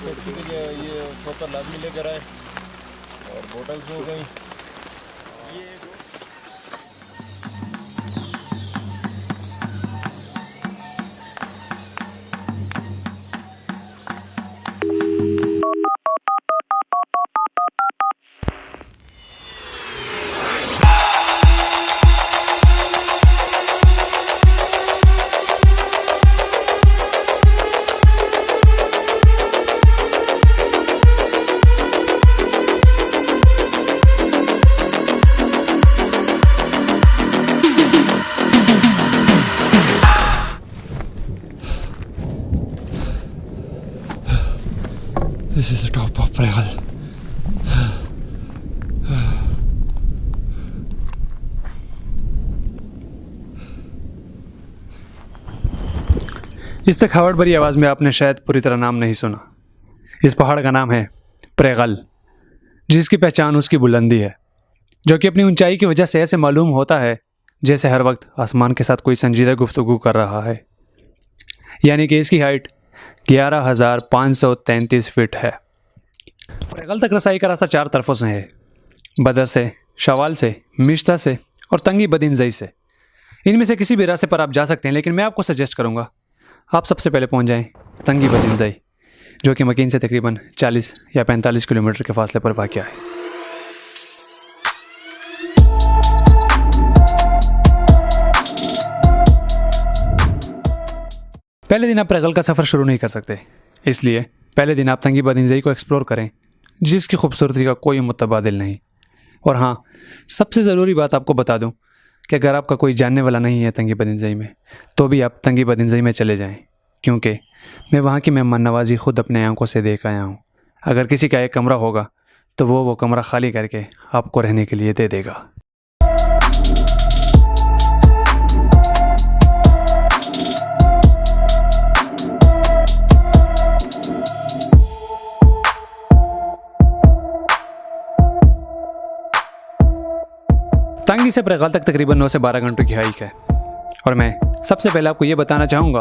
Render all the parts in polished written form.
Safety के लिए ये सोकर लाजमी लेकर आए और बोटल्स हो गई। ये This is the top of Pregal. इस थकावट भरी आवाज़ में आपने शायद पूरी तरह नाम नहीं सुना। इस पहाड़ का नाम है प्रेगल, जिसकी पहचान उसकी बुलंदी है, जो कि अपनी ऊंचाई की वजह से ऐसे मालूम होता है जैसे हर वक्त आसमान के साथ कोई संजीदा गुफ्तगू कर रहा है। यानी कि इसकी हाइट 11,533 फीट है। प्रेगल तक रसाई का रास्ता चार तरफों से है, बदर से, शवाल से, मिश्ता से और तंगी बदिनजई से। इनमें से किसी भी रास्ते पर आप जा सकते हैं, लेकिन मैं आपको सजेस्ट करूंगा आप सबसे पहले पहुंच जाएं तंगी बदिनजई, जो कि मकीन से तकरीबन 40 या 45 किलोमीटर के फासले पर वाक़या है। पहले दिन आप प्रेगल का सफ़र शुरू नहीं कर सकते, इसलिए पहले दिन आप तंगी बदिनजई को एक्सप्लोर करें, जिसकी खूबसूरती का कोई मुतबादिल नहीं। और हाँ, सबसे ज़रूरी बात आपको बता दूं कि अगर आपका कोई जानने वाला नहीं है तंगी बदिनजई में, तो भी आप तंगी बदिनजई में चले जाएं, क्योंकि मैं वहाँ की मेहमान नवाजी खुद अपने आंखों से देख आया हूँ। अगर किसी का एक कमरा होगा तो वो कमरा खाली करके आपको रहने के लिए दे देगा। तंगी से प्रेगल तक तकरीबन 9 से 12 घंटों की हाइक है। और मैं सबसे पहले आपको ये बताना चाहूँगा,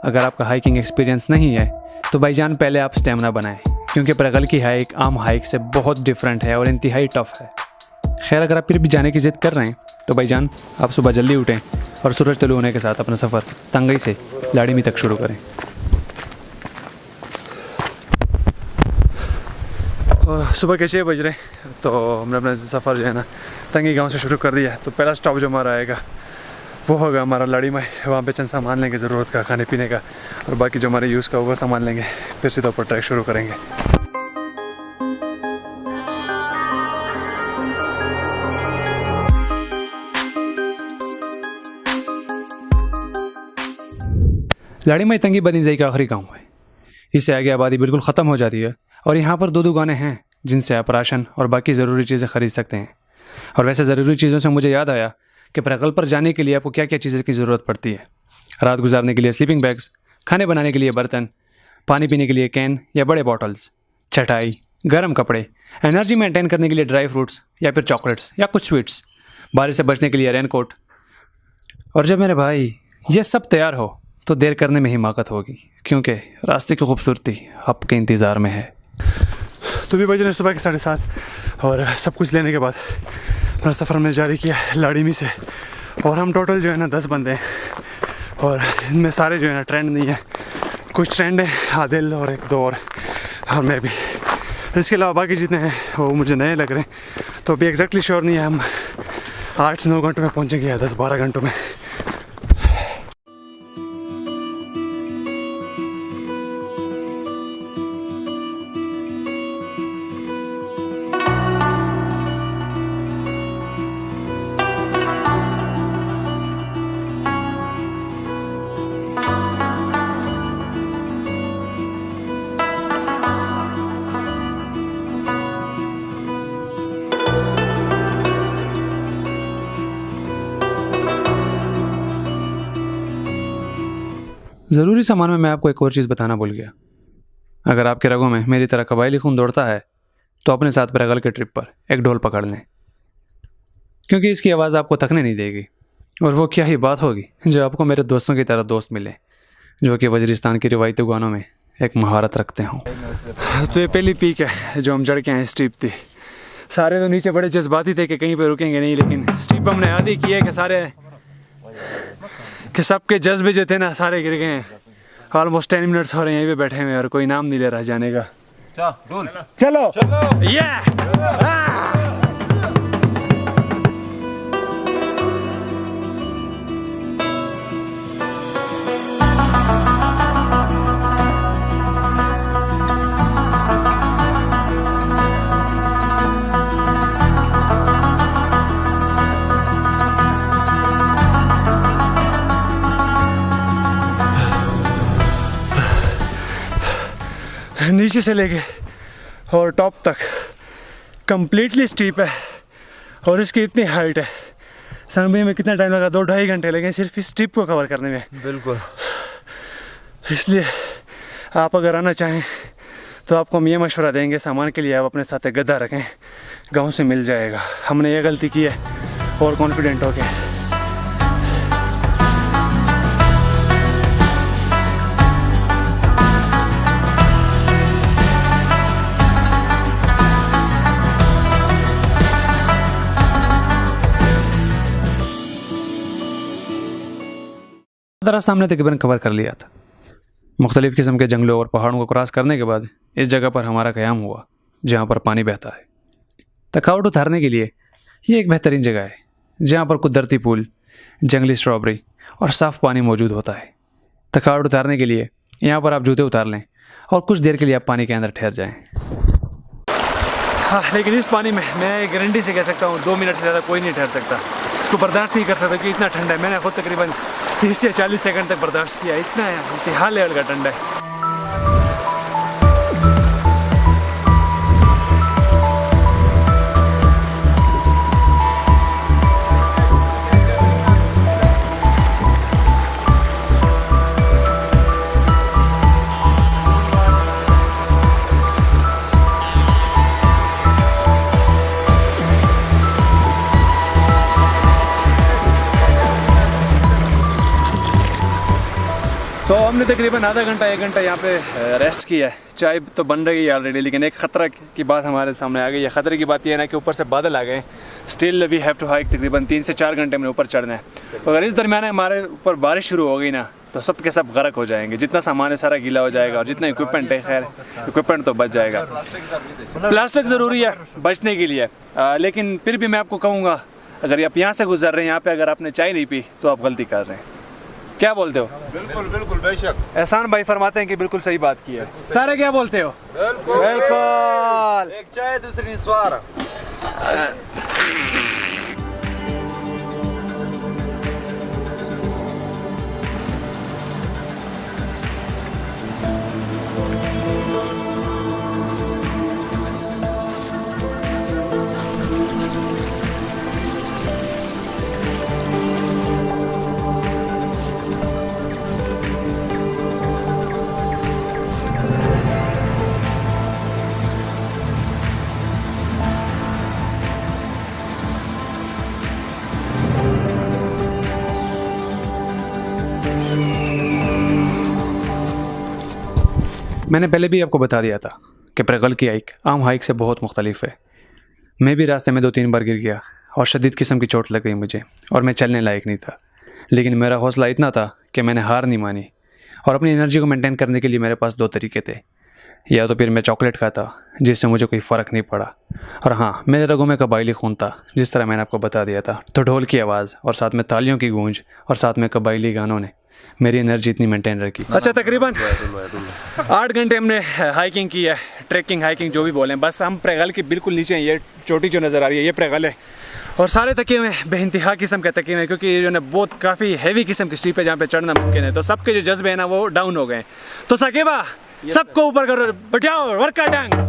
अगर आपका हाइकिंग एक्सपीरियंस नहीं है तो भाईजान पहले आप स्टेमिना बनाएं, क्योंकि प्रेगल की हाइक आम हाइक से बहुत डिफरेंट है और इंतहाई टफ है। खैर, अगर आप फिर भी जाने की ज़िद कर रहे हैं तो भाईजान आप सुबह जल्दी उठें और सूरज तुलू होने के साथ अपना सफ़र तंगई से लाड़ीमी तक शुरू करें। सुबह के 6 बज रहे तो हमने अपना सफ़र जो है ना तंगी गांव से शुरू कर दिया। तो पहला स्टॉप जो हमारा आएगा वो होगा हमारा लाड़ीमा। वहाँ पे चंद सामान लेंगे ज़रूरत का, खाने पीने का, और बाकी जो हमारे यूज़ का होगा सामान लेंगे, फिर सीधा ऊपर ट्रैक शुरू करेंगे। लाड़ीमा तंगी बदिनजई का आखिरी गाँव है। इससे आगे आबादी बिल्कुल ख़त्म हो जाती है और यहाँ पर दो दुकानें हैं जिनसे आप राशन और बाकी ज़रूरी चीज़ें ख़रीद सकते हैं। और वैसे ज़रूरी चीज़ों से मुझे याद आया कि प्रेगल पर जाने के लिए आपको क्या क्या चीज़ों की ज़रूरत पड़ती है। रात गुजारने के लिए स्लीपिंग बैग्स, खाने बनाने के लिए बर्तन, पानी पीने के लिए कैन या बड़े बॉटल्स, चटाई, गर्म कपड़े, एनर्जी मेंटेन करने के लिए ड्राई फ्रूट्स या फिर चॉकलेट्स या कुछ स्वीट्स, बारिश से बचने के लिए रेनकोट। और जब मेरे भाई ये सब तैयार हो तो देर करने में हिमाकत होगी, क्योंकि रास्ते की खूबसूरती आपके इंतज़ार में है। तो भी बज रहे सुबह के 7:30 और सब कुछ लेने के बाद अपना सफ़र हमने जारी किया लाड़ीमी से। और हम टोटल जो है ना 10 बंदे हैं, और इनमें सारे जो है ना ट्रेंड नहीं है, कुछ ट्रेंड है, आदिल और एक दो और मैं भी। इसके अलावा बाकी जितने हैं वो मुझे नए लग रहे हैं। तो अभी एग्जैक्टली श्योर नहीं है हम 8-9 घंटों में पहुँचेंगे या 10-12 घंटों में। ज़रूरी सामान में मैं आपको एक और चीज़ बताना भूल गया। अगर आपके रगों में मेरी तरह कबायली खून दौड़ता है तो अपने साथ प्रेगल के ट्रिप पर एक ढोल पकड़ लें, क्योंकि इसकी आवाज़ आपको थकने नहीं देगी। और वो क्या ही बात होगी जो आपको मेरे दोस्तों की तरह दोस्त मिले, जो कि वज़ीरिस्तान की रिवायती गानों में एक महारत रखते हों। तो ये पहली पीक है जो हम चढ़ के आए, स्टीप थी। सारे तो नीचे बड़े जज्बाती थे कि कहीं पे रुकेंगे नहीं, लेकिन स्टीप हमने आधी की है कि सबके जज्बे जो थे ना सारे गिर गए हैं। ऑलमोस्ट 10 मिनट्स हो रहे हैं यहीं पे बैठे हुए और कोई नाम नहीं ले रहा जाने का। चलो नीचे से लेके और टॉप तक कंप्लीटली स्टीप है और इसकी इतनी हाइट है। समझ में कितना टाइम लगा, 2-2.5 घंटे लगे सिर्फ इस स्टीप को कवर करने में। बिल्कुल। इसलिए आप अगर आना चाहें तो आपको हम ये मशवरा देंगे, सामान के लिए आप अपने साथ एक गद्दा रखें, गांव से मिल जाएगा। हमने ये गलती की है और कॉन्फिडेंट हो गए। रास्ता हमने तकरीबन कवर कर लिया था। मुख्तलिफ़ किस्म के जंगलों और पहाड़ों को क्रॉस करने के बाद इस जगह पर हमारा क़याम हुआ जहाँ पर पानी बहता है। थकावट उतारने के लिए ये एक बेहतरीन जगह है जहाँ पर कुदरती फूल, जंगली स्ट्रॉबेरी और साफ़ पानी मौजूद होता है। थकावट उतारने के लिए यहाँ पर आप जूते उतार लें और कुछ देर के लिए आप पानी के अंदर ठहर जाएँ। हाँ, लेकिन इस पानी में मैं गारंटी से कह सकता हूँ 2 मिनट से ज़्यादा कोई नहीं ठहर सकता। इसको बर्दाश्त नहीं कर सकता कि इतना ठंडा है। मैंने खुद तकरीबन 30 या 40 सेकंड तक बर्दाश्त किया। इतना इंतहा लेवल का ठंडा है। तो हमने तकरीबन आधा घंटा 1 घंटा यहाँ पे रेस्ट किया है। चाय तो बन रही है ऑलरेडी, लेकिन एक ख़तरा की बात हमारे सामने आ गई है। ख़तरे की बात यह है ना कि ऊपर से बादल आ गए। Still we have to hike, तकरीबन 3 से 4 घंटे में ऊपर चढ़ना है। तो अगर इस दरमियान हमारे ऊपर बारिश शुरू हो गई ना तो सब के सब गर्क हो जाएंगे। जितना सामान है सारा गीला हो जाएगा और जितना इक्विपमेंट है, खैर इक्विपमेंट तो बच जाएगा। प्लास्टिक ज़रूरी है बचने के लिए, लेकिन फिर भी मैं आपको कहूँगा अगर आप यहाँ से गुजर रहे हैं, यहाँ पे अगर आपने चाय नहीं पी तो आप गलती कर रहे हैं। क्या बोलते हो? बिल्कुल बिल्कुल बेशक। एहसान भाई फरमाते हैं कि बिल्कुल सही बात की है। सारे क्या बोलते हो? बिल्कुल। एक चाय दूसरी स्वार। मैंने पहले भी आपको बता दिया था कि प्रगल की हाइक आम हाइक से बहुत मुख्तलिफ है। मैं भी रास्ते में 2-3 बार गिर गया और शदीद किस्म की चोट लग गई मुझे और मैं चलने लायक नहीं था। लेकिन मेरा हौसला इतना था कि मैंने हार नहीं मानी और अपनी एनर्जी को मेंटेन करने के लिए मेरे पास 2 तरीके थे। या तो फिर मैं चॉकलेट खाता जिससे मुझे कोई फ़र्क नहीं पड़ा, और हाँ, मेरे रगों में कबायली खून था जिस तरह मैंने आपको बता दिया था। तो ढोल की आवाज़ और साथ में तालियों की गूंज और साथ में कबायली गानों ने मेरी एनर्जी इतनी मेंटेन रखी। अच्छा, तकरीबन 8 घंटे हमने हाइकिंग की है, ट्रैकिंग हाइकिंग जो भी बोलें। बस हम प्रगल के बिल्कुल नीचे हैं। ये चोटी जो नज़र आ रही है ये प्रगल है और सारे तकिए में बेइंतहा किस्म के तकिए में, क्योंकि ये जो है बहुत काफ़ी हैवी किस्म की स्टीप है जहाँ पे चढ़ना मुमकिन है। तो सबके जो जज्बे हैं ना वो डाउन हो गए। तो साकिबा सबको ऊपर करो, बचाओ वर्का डांग।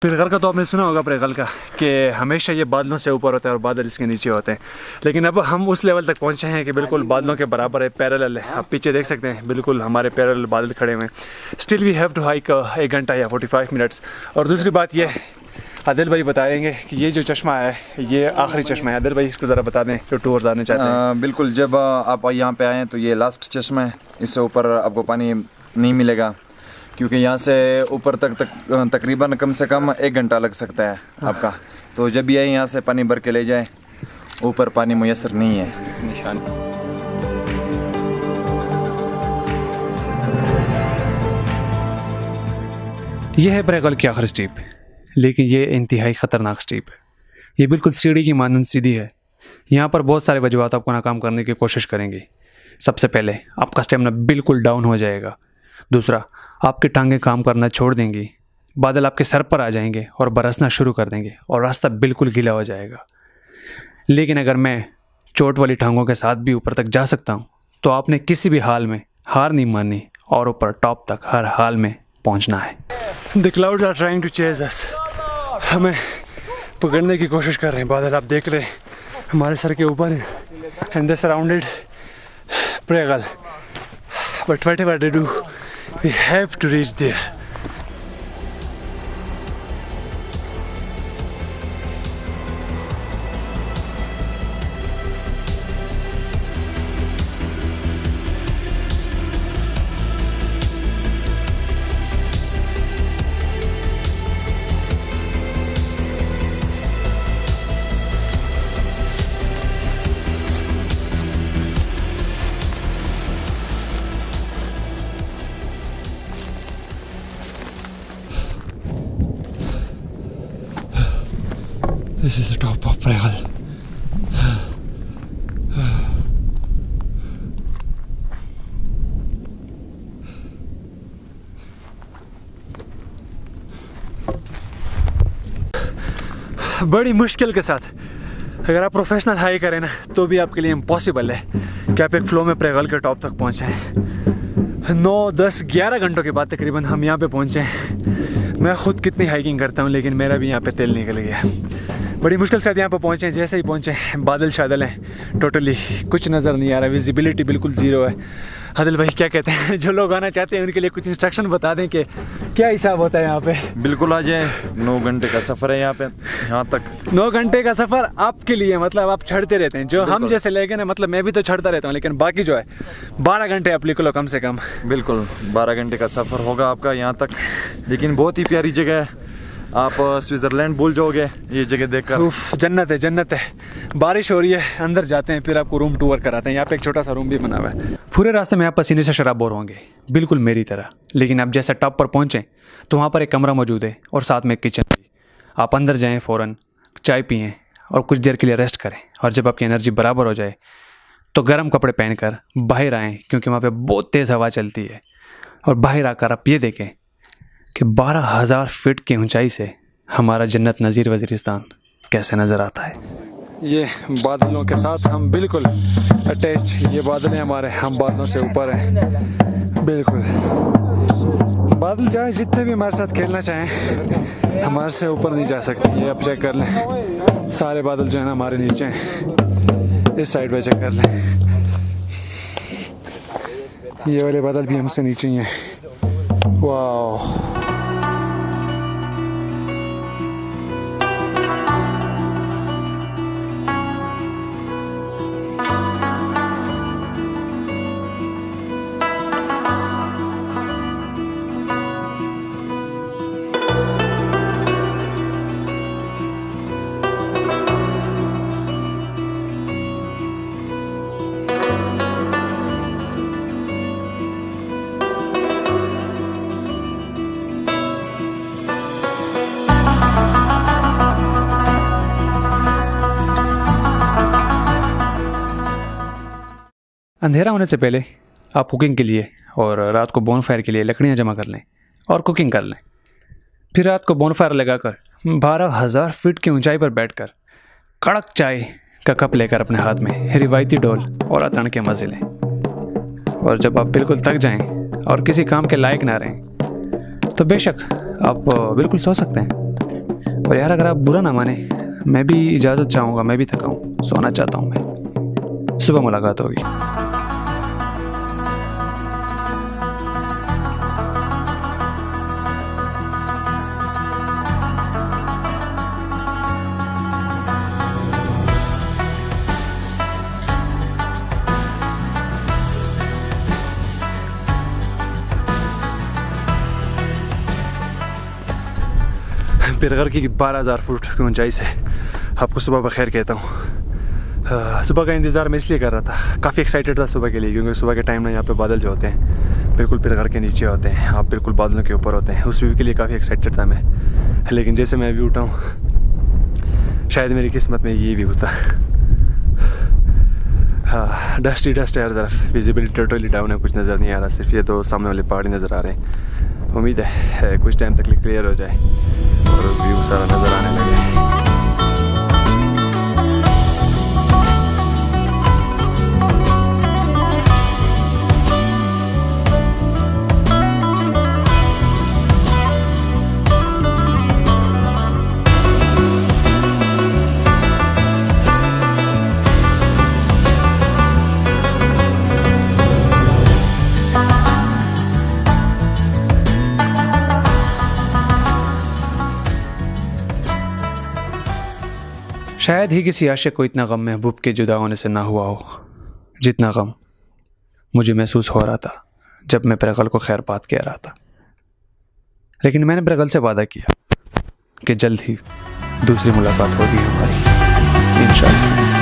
प्रेगल का तो आपने सुना होगा, प्रेगल का, कि हमेशा ये बादलों से ऊपर होता है और बादल इसके नीचे होते हैं। लेकिन अब हम उस लेवल तक पहुंचे हैं कि बिल्कुल बादलों के बराबर है, पैरेलल है। आप पीछे देख सकते हैं, बिल्कुल हमारे पैरेलल बादल खड़े हुए हैं। Still we have to hike 1 घंटा या 45 मिनट्स। और दूसरी बात ये, आदिल भाई बताएंगे कि ये जो चश्मा है ये आखिरी चश्मा है। आदिल भाई इसको ज़रा बता दें जो टूर्स आने चाहते हैं। बिल्कुल, जब आप यहाँ पे आएँ तो ये लास्ट चश्मा है, इससे ऊपर आपको पानी नहीं मिलेगा, क्योंकि यहाँ से ऊपर तकरीबन कम से कम 1 घंटा लग सकता है आपका। तो जब भी आए यहाँ से पानी भर के ले जाए, ऊपर पानी मुयस्सर नहीं है। निशान यह है प्रेगल की आखिरी स्टीप, लेकिन ये इंतहाई ख़तरनाक स्टीप है। ये बिल्कुल सीढ़ी की मानंद सीधी है। यहाँ पर बहुत सारे वजूहात आपको नाकाम करने की कोशिश करेंगी। सबसे पहले आपका स्टेमिना बिल्कुल डाउन हो जाएगा। दूसरा, आपकी टांगें काम करना छोड़ देंगी, बादल आपके सर पर आ जाएंगे और बरसना शुरू कर देंगे और रास्ता बिल्कुल गीला हो जाएगा। लेकिन अगर मैं चोट वाली टांगों के साथ भी ऊपर तक जा सकता हूँ, तो आपने किसी भी हाल में हार नहीं माननी और ऊपर टॉप तक हर हाल में पहुँचना है। The clouds are trying to chase us. हमें पकड़ने की कोशिश कर रहे हैं। बादल आप देख रहे हैं हमारे सर के ऊपर हैं, एंड दे सराउंडेड प्रेगल, but whatever they do we have to reach there. This is the top of Pregal. बड़ी मुश्किल के साथ, अगर आप प्रोफेशनल हाई करें ना, तो भी आपके लिए इम्पॉसिबल है कि आप एक फ्लो में प्रेगल के टॉप तक पहुँचें। 9, 10, 11 घंटों के बाद तकरीबन हम यहाँ पे पहुँचे हैं। मैं ख़ुद कितनी हाइकिंग करता हूँ, लेकिन मेरा भी यहाँ पे तेल निकल गया। बड़ी मुश्किल से यहाँ पर पहुँचे। जैसे ही पहुँचे बादल शादल हैं, टोटली कुछ नज़र नहीं आ रहा, विजिबिलिटी बिल्कुल ज़ीरो है। आदिल भाई क्या कहते हैं, जो लोग आना चाहते हैं उनके लिए कुछ इंस्ट्रक्शन बता दें कि क्या हिसाब होता है यहाँ पे। बिल्कुल आ जाए, 9 घंटे का सफ़र है यहाँ पे, यहाँ तक 9 घंटे का सफ़र आपके लिए, मतलब आप चढ़ते रहते हैं। जो हम जैसे लेके ना, मतलब मैं भी तो चढ़ता रहता हूँ, लेकिन बाकी जो है 12 घंटे आप लिख लो कम से कम। बिल्कुल 12 घंटे का सफ़र होगा आपका यहाँ तक, लेकिन बहुत ही प्यारी जगह है। आप स्विट्ज़रलैंड भूल जाओगे ये जगह देखकर। उफ, जन्नत है, जन्नत है। बारिश हो रही है, अंदर जाते हैं, फिर आपको रूम टूर कराते हैं। यहाँ पे एक छोटा सा रूम भी बना हुआ है। पूरे रास्ते में आप पसीने से शराबोर होंगे, बिल्कुल मेरी तरह। लेकिन आप जैसे टॉप पर पहुँचें तो वहाँ पर एक कमरा मौजूद है और साथ में एक किचन भी। आप अंदर जाएँ, फ़ौरन चाय पिएँ और कुछ देर के लिए रेस्ट करें। और जब आपकी एनर्जी बराबर हो जाए तो गर्म कपड़े पहनकर बाहर आएँ, क्योंकि वहाँ पर बहुत तेज़ हवा चलती है। और बाहर आकर आप ये देखें कि 12,000 फीट की ऊंचाई से हमारा जन्नत नज़ीर वज़ीरिस्तान कैसे नज़र आता है। ये बादलों के साथ हम बिल्कुल अटैच, ये बादलें हमारे, हम बादलों से ऊपर हैं बिल्कुल। बादल चाहे जितने भी हमारे साथ खेलना चाहें, हमारे से ऊपर नहीं जा सकते। ये आप चेक कर लें, सारे बादल जो है ना हमारे नीचे हैं। इस साइड पे चेक कर लें, ये वाले बादल भी हमसे नीचे ही हैं। वाह, अंधेरा होने से पहले आप कुकिंग के लिए और रात को बोनफायर के लिए लकड़ियाँ जमा कर लें और कुकिंग कर लें। फिर रात को बोनफायर लगाकर 12,000 फीट की ऊंचाई पर बैठकर कड़क चाय का कप लेकर अपने हाथ में रिवायती ढोल और अतण के मज़े लें। और जब आप बिल्कुल थक जाएं और किसी काम के लायक ना रहें, तो बेशक आप बिल्कुल सो सकते हैं, और यार अगर आप बुरा ना माने, मैं भी इजाज़त चाहूँगा, मैं भी थका हूँ, सोना चाहता हूँ मैं। सुबह मुलाकात होगी। पिरगर की 12,000 फुट की ऊंचाई से आपको सुबह बखैर कहता हूँ। सुबह का इंतज़ार मैं इसलिए कर रहा था, काफ़ी एक्साइटेड था सुबह के लिए, क्योंकि सुबह के टाइम ना यहाँ पे बादल जो होते हैं बिल्कुल पिरगर के नीचे होते हैं, आप बिल्कुल बादलों के ऊपर होते हैं। उस व्यू के लिए काफ़ी एक्साइटेड था मैं, लेकिन जैसे मैं अभी उठा हूँ, शायद मेरी किस्मत में ये व्यू था। हाँ, डस्ट है हर तरफ, विजिबिलिटी टोटली डाउन है, कुछ नज़र नहीं आ रहा, सिर्फ ये तो सामने वाले पहाड़ी नज़र आ रहे हैं। उम्मीद है कुछ टाइम तक क्लियर हो जाए और व्यू सारा नज़र आने लगे। शायद ही किसी आशिक को इतना गम महबूब के जुदा होने से ना हुआ हो जितना गम मुझे महसूस हो रहा था जब मैं प्रगल को खैर बात कह रहा था। लेकिन मैंने प्रगल से वादा किया कि जल्द ही दूसरी मुलाकात होगी हमारी, इंशाअल्लाह।